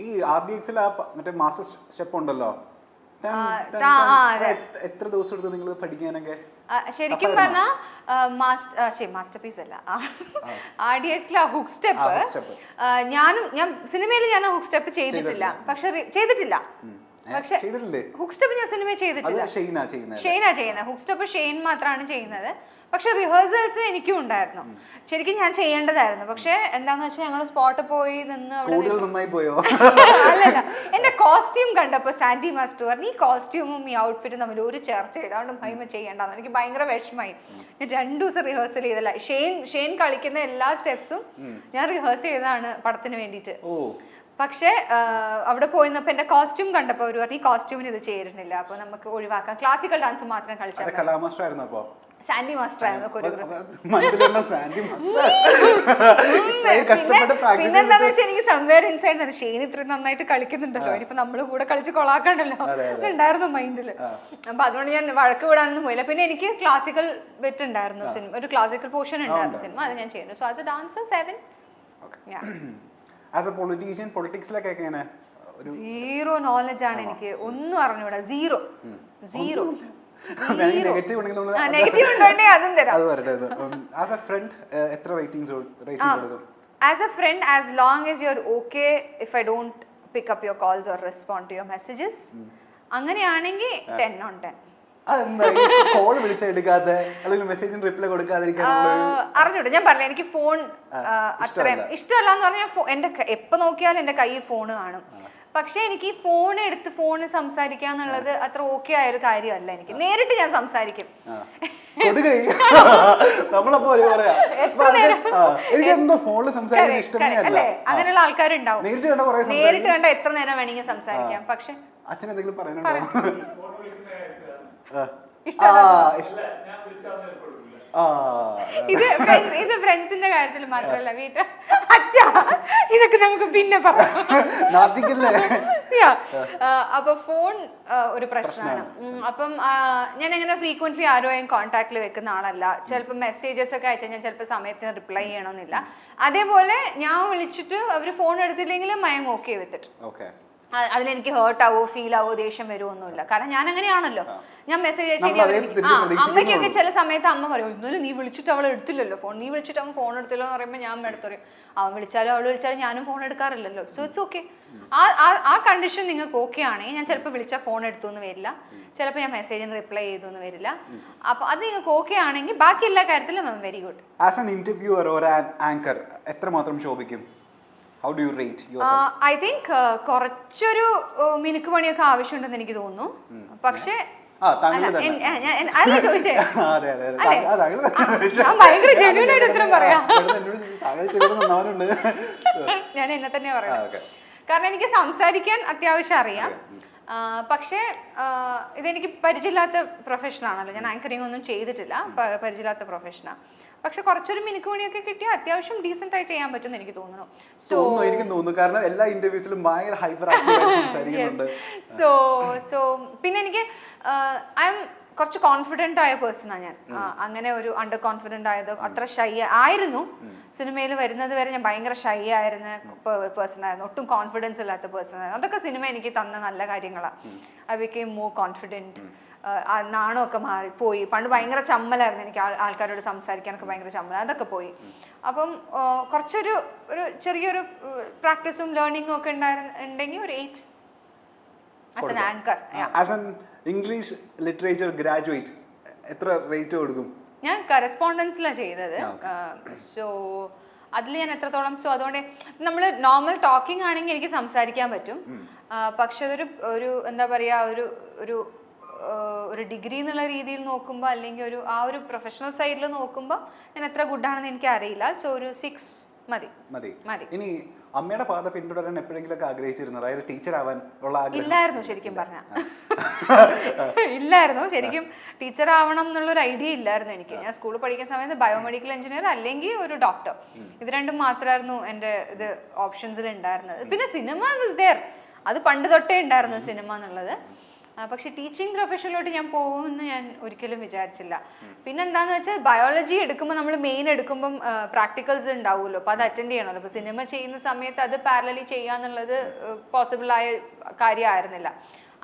ഈ RDX മറ്റേ master step ഉണ്ടല്ലോ, എത്ര ദിവസം എടുത്ത് നിങ്ങൾ പഠിക്കാനൊക്കെ? ശരിക്കും പറഞ്ഞാൽ മാസ്റ്റർ പീസ് അല്ല, RDXലെ ഹുക്ക് സ്റ്റെപ്പ് ഞാൻ സിനിമയിൽ ഞാൻ ഹുക്ക് സ്റ്റെപ്പ് ചെയ്തിട്ടില്ല. പക്ഷെ ഹുക്ക് സ്റ്റെപ്പ് ഞാൻ സിനിമയിൽ ചെയ്തിട്ടില്ല. ഷെയ്ന ചെയ്യുന്നത് ഹുക്ക് സ്റ്റെപ്പ്, ഷെയ്ൻ മാത്രമാണ് ചെയ്യുന്നത്. പക്ഷെ റിഹേഴ്സൽസ് എനിക്കും ഉണ്ടായിരുന്നു. ശരിക്കും ഞാൻ ചെയ്യേണ്ടതായിരുന്നു. പക്ഷെ എന്താന്ന് വെച്ചാൽ ഞങ്ങൾ സ്പോട്ടിൽ പോയി നിന്ന് അല്ലല്ല, എന്റെ കോസ്റ്റ്യൂം കണ്ടപ്പോ സാൻഡി മാസ്റ്റർ പറഞ്ഞു ഈ കോസ്റ്റ്യൂമും ഈ ഔട്ട്ഫിറ്റും തമ്മിൽ ഒരു ചർച്ചയില്ല, അതുകൊണ്ട് ഭയമ ചെയ്യേണ്ടെന്ന്. എനിക്ക് ഭയങ്കര വിഷമായി. ഞാൻ 2 ദിവസം റിഹേഴ്സൽ ചെയ്തല്ല. ഷെയ്ൻ കളിക്കുന്ന എല്ലാ സ്റ്റെപ്സും ഞാൻ റിഹേഴ്സൽ ചെയ്തതാണ് പടത്തിന് വേണ്ടിയിട്ട്. പക്ഷെ അവിടെ പോയിന്നപ്പോ എന്റെ കോസ്റ്റ്യൂം കണ്ടപ്പോ അവർ പറഞ്ഞു ഈ കോസ്റ്റ്യൂമിന് ഇത് ചേരുന്നില്ല, അപ്പൊ നമുക്ക് ഒഴിവാക്കാം, ക്ലാസിക്കൽ ഡാൻസ് മാത്രം കളിച്ചാൽ. സാൻഡി മാസ്റ്റർ ആയിരുന്നു പിന്നെന്താന്ന് വെച്ചാൽ എനിക്ക് സംവേർ ഇൻസൈഡ് ഷെയ്ൻ ഇത്രയും നന്നായിട്ട് കളിക്കുന്നുണ്ടല്ലോ, ഇനിയിപ്പോ നമ്മള് കൂടെ കളിച്ച് കൊളാക്കണ്ടല്ലോ ഉണ്ടായിരുന്നു മൈൻഡില്. അപ്പൊ അതുകൊണ്ട് ഞാൻ വഴക്ക് വിടാനൊന്നും പോയില്ല. പിന്നെ എനിക്ക് ക്ലാസിക്കൽ ബിറ്റ് ഉണ്ടായിരുന്നു സിനിമ, ഒരു ക്ലാസിക്കൽ പോർഷൻ ഉണ്ടായിരുന്നു സിനിമ, അത് ഞാൻ ചെയ്യുന്നു. So as a dancer 7. As a politician പൊളിറ്റിക്സിലൊക്കെ എങ്ങനെ? സീറോ നോളജ് ആണ് എനിക്ക്, ഒന്നും അറിഞ്ഞൂടാ. സീറോ. നെഗറ്റീവ് ഉണ്ടെങ്കിൽ അതും തരാം. ആസ് എ ഫ്രണ്ട് എത്ര റേറ്റിംഗ് കൊടുക്കും? As a friend, as long as you're okay if I don't pick up your calls or respond to your messages, അങ്ങനെയാണെങ്കിൽ 10 on 10. കോൾ വിളിച്ചെടുക്കാതെ അല്ലെങ്കിൽ മെസ്സേജിന് റിപ്ലൈ കൊടുക്കാതിരിക്കാനുള്ള അറിഞ്ഞൂടെ, ഞാൻ പറഞ്ഞില്ല എനിക്ക് ഫോൺ അത്രയും ഇഷ്ടമല്ല എന്ന് പറഞ്ഞാൽ എന്റെ എപ്പോ നോക്കിയാലും എന്റെ കയ്യിൽ ഫോണ് കാണും. പക്ഷെ എനിക്ക് ഈ ഫോൺ എടുത്ത് ഫോണ് സംസാരിക്കുക എന്നുള്ളത് അത്ര ഓക്കെ ആയ ഒരു കാര്യമല്ല. എനിക്ക് നേരിട്ട് ഞാൻ സംസാരിക്കും. അങ്ങനെയുള്ള ആൾക്കാരുണ്ടാവും. നേരിട്ട് കണ്ട എത്ര നേരം വേണമെങ്കിൽ സംസാരിക്കാം. പക്ഷെ അച്ഛൻ എന്തെങ്കിലും പറയാനുണ്ടോ? ഇത് ഫ്രണ്ട്സിന്റെ കാര്യത്തിൽ മാത്രല്ല, വീട്ടിൽ അച്ഛാ ഇതൊക്കെ നമുക്ക് പിന്നെ പറയാം. അപ്പൊ ഫോൺ ഒരു പ്രശ്നമാണ്. അപ്പം ഞാൻ അങ്ങനെ ഫ്രീക്വന്റ്ലി ആരുമായും കോൺടാക്റ്റിൽ വെക്കുന്ന ആളല്ല. ചിലപ്പോൾ മെസ്സേജസ് ഒക്കെ അയച്ചാൽ ഞാൻ ചിലപ്പോൾ സമയത്തിന് റിപ്ലൈ ചെയ്യണമെന്നില്ല. അതേപോലെ ഞാൻ വിളിച്ചിട്ട് അവർ ഫോൺ എടുത്തില്ലെങ്കിലും I am okay with it. അതിനെനിക്ക് ഹേർട്ട് ആവോ ഫീൽ ആവോ ദേഷ്യം വരുമൊന്നുമില്ല. കാരണം ഞാൻ അങ്ങനെയാണല്ലോ. ഞാൻ മെസ്സേജ് അയച്ചാൽ അമ്മയ്ക്കൊക്കെ ചില സമയത്ത് അമ്മ പറയും ഇന്നലെ നീ വിളിച്ചിട്ട് അവൾ എടുത്തില്ലല്ലോ ഫോൺ, നീ വിളിച്ചിട്ട് അവൻ ഫോൺ എടുത്തില്ലോ എന്ന് പറയുമ്പോൾ ഞാൻ എടുത്തു പറയും അവൻ വിളിച്ചാലും അവൾ വിളിച്ചാലും ഞാനും ഫോൺ എടുക്കാറില്ലല്ലോ. So it's okay. ആ കണ്ടീഷൻ നിങ്ങൾക്ക് ഓക്കെ ആണെങ്കിൽ ഞാൻ ചിലപ്പോൾ വിളിച്ചാൽ ഫോൺ എടുത്തു എന്ന് വരില്ല, ചിലപ്പോൾ ഞാൻ മെസ്സേജിന് റിപ്ലൈ ചെയ്തു എന്ന് വരില്ല. അപ്പൊ അത് നിങ്ങൾക്ക് ഓക്കെ ആണെങ്കിൽ ബാക്കി എല്ലാ കാര്യത്തിലും very good. As an interviewer or an anchor എത്രമാത്രം ശോഭിക്കും? How do you rate yourself? I think കുറച്ചൊരു മിനുക്ക് പണിയൊക്കെ ആവശ്യമുണ്ടെന്ന് എനിക്ക് തോന്നുന്നു. പക്ഷേ ഭയങ്കര ജെന്യൂൻ ആയിട്ട് ഉത്തരം പറയാം. ഞാൻ എന്നെ തന്നെ പറയാം. കാരണം എനിക്ക് സംസാരിക്കാൻ അത്യാവശ്യം അറിയാം. പക്ഷേ ഇതെനിക്ക് പരിചയമില്ലാത്ത പ്രൊഫഷനാണല്ലോ. ഞാൻ ആങ്കറിങ് ഒന്നും ചെയ്തിട്ടില്ല, പരിചയമില്ലാത്ത പ്രൊഫഷനാണ്. പക്ഷെ കുറച്ചൊരു മിനുക്ക് പണിയൊക്കെ കിട്ടിയാൽ അത്യാവശ്യം ഡീസെന്റ് ആയി ചെയ്യാൻ പറ്റുമെന്ന് എനിക്ക് തോന്നുന്നു. എനിക്ക് തോന്നുന്നു കാരണം എല്ലാ ഇന്റർവ്യൂസിലും ഭയങ്കര ഹൈപ്പർ ആക്റ്റീവ് ആയി സംസാരിക്കുന്നുണ്ട്. സോ പിന്നെ എനിക്ക് ഐ എം കുറച്ച് കോൺഫിഡന്റ് ആയ പേഴ്സണാണ് ഞാൻ. അങ്ങനെ ഒരു അണ്ടർ കോൺഫിഡന്റ് ആയത് അത്ര ഷൈ ആയിരുന്നു. സിനിമയിൽ വരുന്നത് വരെ ഞാൻ ഭയങ്കര ഷൈ ആയിരുന്ന പേഴ്സൺ ആയിരുന്നു, ഒട്ടും കോൺഫിഡൻസ് ഇല്ലാത്ത പേഴ്സൺ ആയിരുന്നു. അതൊക്കെ സിനിമ എനിക്ക് തന്ന നല്ല കാര്യങ്ങളാണ്. I became more confident. നാണമൊക്കെ മാറിപ്പോയി. പണ്ട് ഭയങ്കര ചമ്മലായിരുന്നു എനിക്ക്, ആൾക്കാരോട് സംസാരിക്കാനൊക്കെ ഭയങ്കര ചമ്മല, അതൊക്കെ പോയി. അപ്പം കുറച്ചൊരു ചെറിയൊരു പ്രാക്ടീസും ലേണിംഗും ഒക്കെ ഉണ്ടെങ്കിൽ ഒരു 8 as an anchor. As an English literature graduate എത്ര റേറ്റ് കൊടുക്കും? ഞാൻ കറസ്പോണ്ടൻസിലാണ് ചെയ്തത്. സോ അതിൽ ഞാൻ എത്രത്തോളം, സോ അതുകൊണ്ട് നമ്മൾ നോർമൽ ടോക്കിംഗ് ആണെങ്കിൽ എനിക്ക് സംസാരിക്കാൻ പറ്റും. പക്ഷെ ഒരു എന്താ പറയുക, ഒരു ഡിഗ്രി എന്നുള്ള രീതിയിൽ നോക്കുമ്പോൾ അല്ലെങ്കിൽ ആ ഒരു പ്രൊഫഷണൽ സൈഡിൽ നോക്കുമ്പോൾ ഞാൻ എത്ര ഗുഡാണെന്ന് എനിക്ക് അറിയില്ല. സോ ഒരു 6 മതി. ഇനി അമ്മയുടെ പാത പിന്തുടരാൻ എപ്പോഴെങ്കിലും ആഗ്രഹിച്ചിരുന്നു? അതായത് ടീച്ചർ ആവാൻ ഉള്ള ആഗ്രഹം ഇല്ലായിരുന്നു ശരിക്കും പറഞ്ഞാൽ. ഇല്ലായിരുന്നു ശരിക്കും, ടീച്ചർ ആവണം എന്നുള്ളൊരു ഐഡിയ ഇല്ലായിരുന്നു എനിക്ക്. ഞാൻ സ്കൂളിൽ പഠിക്കുന്ന സമയത്ത് ബയോമെഡിക്കൽ എഞ്ചിനീയർ അല്ലെങ്കിൽ ഒരു ഡോക്ടർ, ഇത് രണ്ടും മാത്രമായിരുന്നു എൻ്റെ ഇത് ഓപ്ഷൻസിൽ ഉണ്ടായിരുന്നത്. പിന്നെ സിനിമ വാസ് ദേർ, അത് പണ്ട് തൊട്ടേ ഉണ്ടായിരുന്നു സിനിമ എന്നുള്ളത്. പക്ഷെ ടീച്ചിങ് പ്രൊഫഷനിലോട്ട് ഞാൻ പോകുമെന്ന് ഞാൻ ഒരിക്കലും വിചാരിച്ചില്ല. പിന്നെന്താന്ന് വെച്ചാൽ ബയോളജി എടുക്കുമ്പോൾ നമ്മൾ മെയിൻ എടുക്കുമ്പം പ്രാക്ടിക്കൽസ് ഉണ്ടാവുമല്ലോ, അപ്പോൾ അത് അറ്റൻഡ് ചെയ്യണമല്ലോ. അപ്പോൾ സിനിമ ചെയ്യുന്ന സമയത്ത് അത് പാരലലി ചെയ്യാന്നുള്ളത് പോസിബിൾ ആയ കാര്യമായിരുന്നില്ല.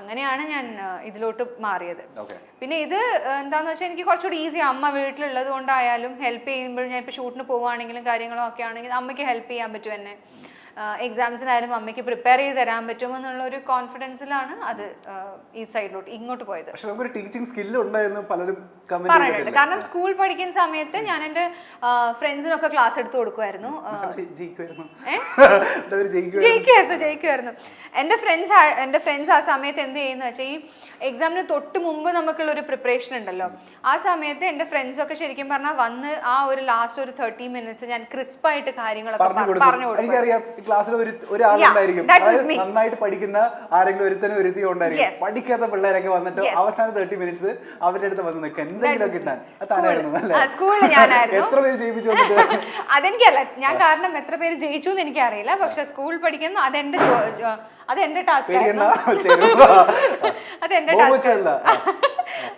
അങ്ങനെയാണ് ഞാൻ ഇതിലോട്ട് മാറിയത്. പിന്നെ ഇത് എന്താന്ന് വെച്ചാൽ എനിക്ക് കുറച്ചുകൂടി ഈസി, അമ്മ വീട്ടിലുള്ളത് കൊണ്ടായാലും ഹെൽപ്പ് ചെയ്യുമ്പോൾ ഞാൻ ഇപ്പോൾ ഷൂട്ടിന് പോവുകയാണെങ്കിലും കാര്യങ്ങളോ ഒക്കെ ആണെങ്കിൽ അമ്മയ്ക്ക് ഹെൽപ്പ് ചെയ്യാൻ പറ്റും എന്നെ. എക്സാംസിനായാലും അമ്മയ്ക്ക് പ്രിപ്പയർ ചെയ്ത് തരാൻ പറ്റുമെന്നുള്ള ഒരു കോൺഫിഡൻസിലാണ് അത് ഈ സൈഡിലോട്ട് ഇങ്ങോട്ട് പോയത്. പറയുന്നുണ്ട്. കാരണം സ്കൂൾ പഠിക്കുന്ന സമയത്ത് ഞാൻ എൻ്റെ ഫ്രണ്ട്സിനൊക്കെ ക്ലാസ് എടുത്ത് കൊടുക്കുമായിരുന്നു. ജയിക്കുമായിരുന്നു. എൻ്റെ ഫ്രണ്ട്സ് ആ സമയത്ത് എന്ത് ചെയ്യുന്ന വെച്ചാൽ ഈ എക്സാമിന് തൊട്ട് മുമ്പ് നമുക്കുള്ള ഒരു പ്രിപ്പറേഷൻ ഉണ്ടല്ലോ, ആ സമയത്ത് എൻ്റെ ഫ്രണ്ട്സൊക്കെ ശരിക്കും പറഞ്ഞാൽ വന്ന് ആ ഒരു ലാസ്റ്റ് ഒരു 30 minutes ഞാൻ ക്രിസ്പായിട്ട് കാര്യങ്ങളൊക്കെ പറഞ്ഞു കൊടുക്കും. ക്ലാസ്സിൽ ഒരാളുണ്ടായിരിക്കും നന്നായിട്ട് പഠിക്കുന്ന ആരെങ്കിലും ഒരുത്തിയും പഠിക്കാത്ത പിള്ളേരൊക്കെ വന്നിട്ട് അവസാന 30 minutes അവരുടെ അടുത്ത് വന്ന് നിൽക്കാൻ എന്തെങ്കിലും കിട്ടാൻ. സ്കൂളിൽ ഞാനായിരുന്നു. എത്ര പേര് ജയിപ്പിച്ചു? അതെനിക്കല്ല, ഞാൻ കാരണം എത്ര പേര് ജയിച്ചു എന്ന് എനിക്കറിയില്ല. പക്ഷെ സ്കൂൾ പഠിക്കുന്ന അതെന്റെ ടാസ്ക് ആയിരുന്നു.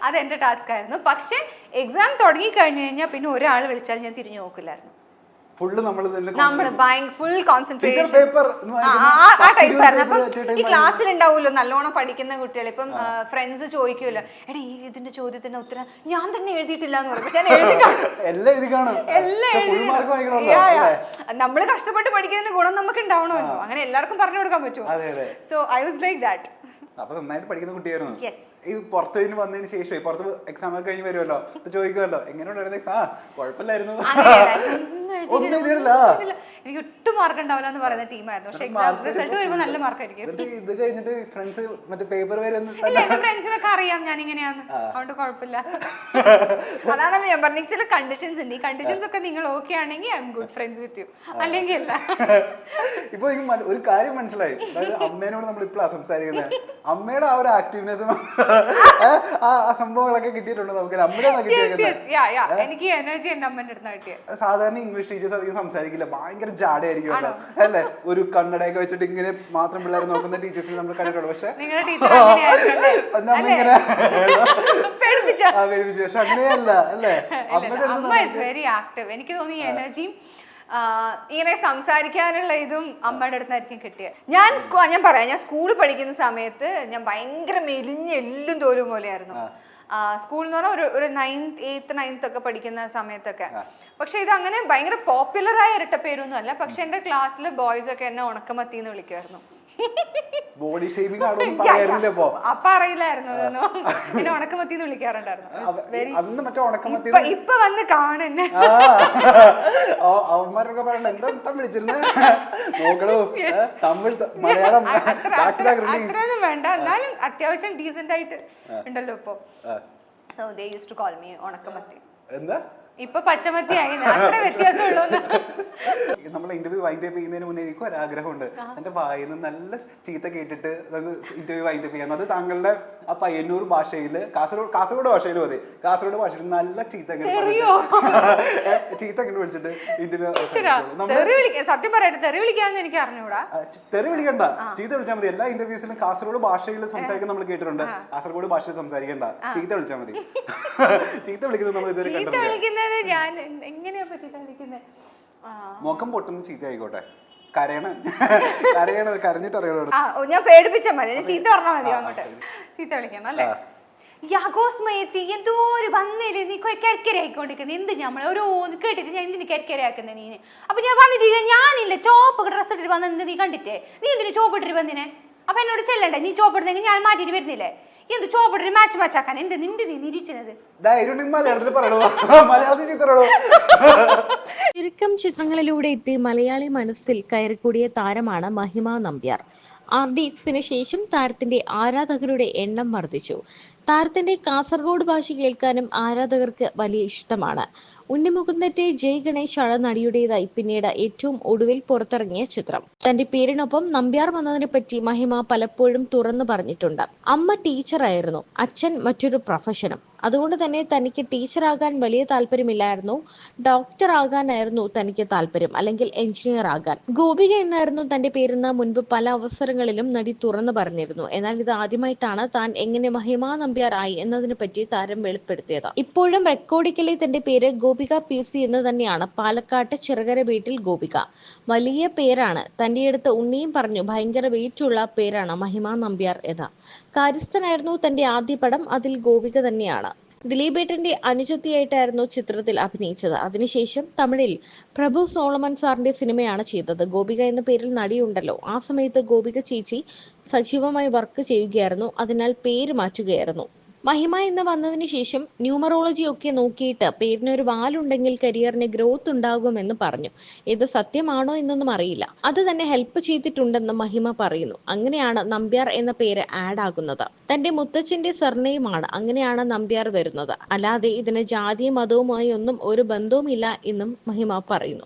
അതെന്റെ ടാസ്ക് ആയിരുന്നു. പക്ഷെ എക്സാം തുടങ്ങി കഴിഞ്ഞു കഴിഞ്ഞാൽ പിന്നെ ഒരാൾ വിളിച്ചാൽ ഞാൻ തിരിഞ്ഞു നോക്കില്ലായിരുന്നു. ഫുൾ കോൺസെൻട്രേഷൻ ഈ ക്ലാസ്സിൽ ഉണ്ടാവുമല്ലോ നല്ലോണം പഠിക്കുന്ന കുട്ടികൾ. ഇപ്പം ഫ്രണ്ട്സ് ചോദിക്കുമല്ലോ, എടാ ഈ ഇതിന്റെ ചോദ്യത്തിന്റെ ഉത്തരം ഞാൻ തന്നെ എഴുതിയിട്ടില്ല എന്ന് പറയും. നമ്മള് കഷ്ടപ്പെട്ട് പഠിക്കുന്നതിന്റെ ഗുണം നമുക്ക് ഉണ്ടാവണമല്ലോ, അങ്ങനെ എല്ലാവർക്കും പറഞ്ഞു കൊടുക്കാൻ പറ്റുമോ? So I was like that. അപ്പൊ നന്നായിട്ട് പഠിക്കുന്ന കുട്ടിയായിരുന്നു. ഈ പുറത്ത് വന്നതിന് ശേഷം പുറത്ത് എക്സാം ഒക്കെ കഴിഞ്ഞ് വരുമല്ലോ, ചോദിക്കുമല്ലോ എങ്ങനെയുണ്ടായിരുന്നു എക്സാം? കുഴപ്പമില്ലായിരുന്നു, ഒന്നും എഴുതിയിട്ടില്ല, എനിക്ക് ഒട്ടും മാർക്ക് ഉണ്ടാവില്ല എന്ന് പറയുന്ന ടീമായിരുന്നു. പക്ഷെ എക്സാം റിസൾട്ട് വരുമ്പോൾ നല്ല മാർക്ക് ആയിരിക്കും. ഇത് കഴിഞ്ഞിട്ട് ഫ്രണ്ട്സ് മറ്റേ പേപ്പർ വരെ ഫ്രണ്ട്സിനൊക്കെ അറിയാം ഞാൻ ഇങ്ങനെയാന്ന്, അതുകൊണ്ട് കുഴപ്പമില്ല. അതാണ് ഞാൻ പറഞ്ഞ ചില കണ്ടീഷൻസ് ഉണ്ട്. ഈ കണ്ടീഷൻസ് ഒക്കെ നിങ്ങൾ ഓക്കെ ആണെങ്കിൽ I M good friends with you, അല്ലെങ്കിൽ അല്ല. ഇപ്പൊ എനിക്ക് ഒരു കാര്യം മനസ്സിലായി, അതായത് അമ്മേനോട് നമ്മൾ ഇപ്പോഴാണ് സംസാരിക്കുന്നത്, അമ്മയുടെ ആ ഒരു ആക്റ്റീവ്നെസ്സും ആ സംഭവങ്ങളൊക്കെ കിട്ടിയിട്ടുണ്ട് നമുക്ക്. എനിക്ക് എനർജി എന്റെ അമ്മേന്റെ അടുത്ത് കിട്ടിയത്. സാധാരണ ഇംഗ്ലീഷ് ടീച്ചേഴ്സ് അധികം സംസാരിക്കില്ല, ഭയങ്കര ജാടയായിരിക്കുമല്ലോ അല്ലേ? ഒരു കണ്ണടയൊക്കെ വെച്ചിട്ട് ഇങ്ങനെ മാത്രം പിള്ളേരെ നോക്കുന്ന ടീച്ചേഴ്സിനെ നമ്മൾ കണ്ടിട്ടുള്ളൂ. പക്ഷെ അമ്മ പേടിപ്പിച്ചു. പക്ഷെ അങ്ങനെയല്ല അല്ലേ? Very active. എനിക്ക് തോന്നി എനർജിയും ഇങ്ങനെ സംസാരിക്കാനുള്ള ഇതും അമ്മയുടെ അടുത്തായിരിക്കും കിട്ടിയത്. ഞാൻ പറയാം, ഞാൻ സ്കൂളിൽ പഠിക്കുന്ന സമയത്ത് ഞാൻ ഭയങ്കര മെലിഞ്ഞ് എല്ലും തോലും പോലെയായിരുന്നു. സ്കൂളിൽ എന്ന് പറഞ്ഞാൽ ഒരു 8th 9th ഒക്കെ പഠിക്കുന്ന സമയത്തൊക്കെ. പക്ഷെ ഇത് അങ്ങനെ ഭയങ്കര പോപ്പുലറായ ഇരട്ടപ്പേരൊന്നും അല്ല. പക്ഷെ എന്റെ ക്ലാസ്സിൽ ബോയ്സ് ഒക്കെ എന്നെ ഉണക്കമത്തി എന്ന് വിളിക്കുമായിരുന്നു. ബോഡി ഷേമിംഗ് ആണോ അപ്പൊ അറിയില്ലായിരുന്നു, എന്നെ ഉണക്കമത്തി എന്ന് വിളിക്കാറുണ്ടായിരുന്നു. ഇപ്പൊ വന്ന് കാണുന്നെ അവന്മാരൊക്കെ പറയണ്ട എന്താ വിളിച്ചിരുന്നത് നോക്കണോ തമിഴ് മലയാളം അത്രയൊന്നും വേണ്ട, എന്നാലും അത്യാവശ്യം ഡീസന്റ് ആയിട്ട് ഉണ്ടല്ലോ ഇപ്പൊ. So they used to call me ഉണക്കമത്തി. എന്താ ഇപ്പൊ പച്ചമത്തി ആയി, അത്ര വ്യത്യാസമുള്ളൂ. നമ്മളെ ഇന്റർവ്യൂ വൈൻഡ് അപ്പ് ചെയ്യുന്നതിന് മുന്നേ എനിക്ക് ഒരു ആഗ്രഹമുണ്ട്, എന്റെ വായിന്ന് നല്ല ചീത്ത കേട്ടിട്ട് നമുക്ക് ഇന്റർവ്യൂ വൈൻഡ് അപ്പ് ചെയ്യാം. അത് താങ്കളുടെ ആ പയ്യന്നൂർ ഭാഷയിൽ, കാസർഗോഡ് ഭാഷയിൽ മതി, കാസർഗോഡ് ഭാഷയിൽ നല്ല ചീത്ത ചീത്ത വിളിച്ചിട്ട് ഇന്റർവ്യൂ. സത്യം പറയട്ടെ, തെറി വിളിക്കാന്ന് എനിക്ക് അറിഞ്ഞൂടാ. തെറി വിളിക്കണ്ട, ചീത്ത വിളിച്ചാൽ മതി. എല്ലാ ഇന്റർവ്യൂസിലും കാസർഗോഡ് ഭാഷയിൽ സംസാരിക്കാൻ നമ്മൾ കേട്ടിട്ടുണ്ട്, കാസർഗോഡ് ഭാഷയിൽ സംസാരിക്കണ്ട, ചീത്ത വിളിച്ചാൽ മതി. ചീത്ത വിളിക്കുന്നത് നമ്മൾ ഇതുവരെ കണ്ടിട്ടില്ല. ഞാൻ എങ്ങനെയാ പറ്റിക്കുന്നത്? മുഖം പൊട്ടുന്ന ചീത്ത ആയിക്കോട്ടെ, കരഞ്ഞിട്ട് അറിയണോ? ഞാൻ പേടിപ്പിച്ചാൽ മതി, ഞാൻ ചീത്ത പറഞ്ഞാൽ മതി, അങ്ങോട്ട് ചീത്ത വിളിക്കണം അല്ലേ? യാഗോസ്മയത്തി എന്തോ ഒരു വന്നില്ലേ, നീ കരിക്കര ആയിക്കൊണ്ടിരിക്കുന്നത് എന്ത്? നമ്മൾ ഓരോ കേട്ടിട്ട് ഞാൻ എന്തിനു കരിക്കര ആക്കുന്നത് നീ? അപ്പൊ ഞാൻ വന്നിട്ട് ഞാനില്ല ചോപ്പ് ഡ്രസ് ഇട്ടിട്ട് വന്നത് നീ കണ്ടിട്ടേ, നീ എന്തിനു ചോപ്പ് ഇട്ടിട്ട് വന്നിനെ? അപ്പൊ എന്നോട് ചെല്ലണ്ടേ, നീ ചോപ്പ് ഇടുന്നെങ്കിൽ ഞാൻ മാറ്റിട്ട് വരുന്നില്ലേ? എന്ത് ചോപ്പിട്ട് മാച്ച് ആക്കാൻ എന്ത് നിന്റെ നീ നിരിച്ചത്? ചുരുക്കം ചിത്രങ്ങളിലൂടെ എത്തി മലയാളി മനസ്സിൽ കയറിക്കൂടിയ താരമാണ് മഹിമ നമ്പ്യാർ. RDXന് ശേഷം താരത്തിന്റെ ആരാധകരുടെ എണ്ണം വർദ്ധിച്ചു. താരത്തിന്റെ കാസർഗോഡ് ഭാഷ കേൾക്കാനും ആരാധകർക്ക് വലിയ ഇഷ്ടമാണ്. ഉണ്ണിമുകുന്ദന്റെ ജയ് ഗണേശ് ആണ് നടിയുടേതായി പിന്നീട് ഏറ്റവും ഒടുവിൽ പുറത്തിറങ്ങിയ ചിത്രം. തന്റെ പേരിനൊപ്പം നമ്പ്യാർ വന്നതിനെ പറ്റി മഹിമ പലപ്പോഴും തുറന്നു പറഞ്ഞിട്ടുണ്ട്. അമ്മ ടീച്ചറായിരുന്നു, അച്ഛൻ മറ്റൊരു പ്രൊഫഷനും. അതുകൊണ്ട് തന്നെ തനിക്ക് ടീച്ചറാകാൻ വലിയ താല്പര്യമില്ലായിരുന്നു, ഡോക്ടർ ആകാനായിരുന്നു തനിക്ക് താല്പര്യം, അല്ലെങ്കിൽ എഞ്ചിനീയർ ആകാൻ. ഗോപിക എന്നായിരുന്നു തന്റെ പേരെന്ന് മുൻപ് പല അവസരങ്ങളിലും നടി തുറന്നു പറഞ്ഞിരുന്നു. എന്നാൽ ഇത് ആദ്യമായിട്ടാണ് താൻ എങ്ങനെ മഹിമ നമ്പ്യാർ ആയി എന്നതിനെ പറ്റി താരം വെളിപ്പെടുത്തിയത്. ഇപ്പോഴും റെക്കോർഡിക്കലി തന്റെ പേര് ഗോപിക PC എന്ന് തന്നെയാണ്. പാലക്കാട്ട് ചിറകര വീട്ടിൽ ഗോപിക. വലിയ പേരാണ്. തന്റെ അടുത്ത് ഉണ്ണിയും പറഞ്ഞു ഭയങ്കര വെയിറ്റുള്ള പേരാണ് മഹിമ നമ്പ്യാർ എന്ന്. കാര്യസ്ഥനായിരുന്നു തന്റെ ആദ്യ പടം. അതിൽ ഗോപിക തന്നെയാണ്. ദിലീപേട്ടന്റെ അനുജത്തിയായിട്ടായിരുന്നു ചിത്രത്തിൽ അഭിനയിച്ചത്. അതിനുശേഷം തമിഴിൽ പ്രഭു സോളമൻ സാറിന്റെ സിനിമയാണ് ചെയ്തത്. ഗോപിക എന്ന പേരിൽ നടിയുണ്ടല്ലോ. ആ സമയത്ത് ഗോപിക ചേച്ചി സജീവമായി വർക്ക് ചെയ്യുകയായിരുന്നു. അതിനാൽ പേര് മാറ്റുകയായിരുന്നു. മഹിമ എന്ന് വന്നതിന് ശേഷം ന്യൂമറോളജി ഒക്കെ നോക്കിയിട്ട് പേരിനൊരു വാലുണ്ടെങ്കിൽ കരിയറിന് ഗ്രോത്ത് ഉണ്ടാകുമെന്ന് പറഞ്ഞു. ഇത് സത്യമാണോ എന്നൊന്നും അറിയില്ല. അത് തന്നെ ഹെൽപ്പ് ചെയ്തിട്ടുണ്ടെന്ന് മഹിമ പറയുന്നു. അങ്ങനെയാണ് നമ്പ്യാർ എന്ന പേര് ആഡ് ആകുന്നത്. തന്റെ മുത്തച്ഛന്റെ സർനെയിമാണ്. അങ്ങനെയാണ് നമ്പ്യാർ വരുന്നത്. അല്ലാതെ ഇതിന് ജാതിയും മതവുമായി ഒന്നും ഒരു ബന്ധവുമില്ല എന്നും മഹിമ പറയുന്നു.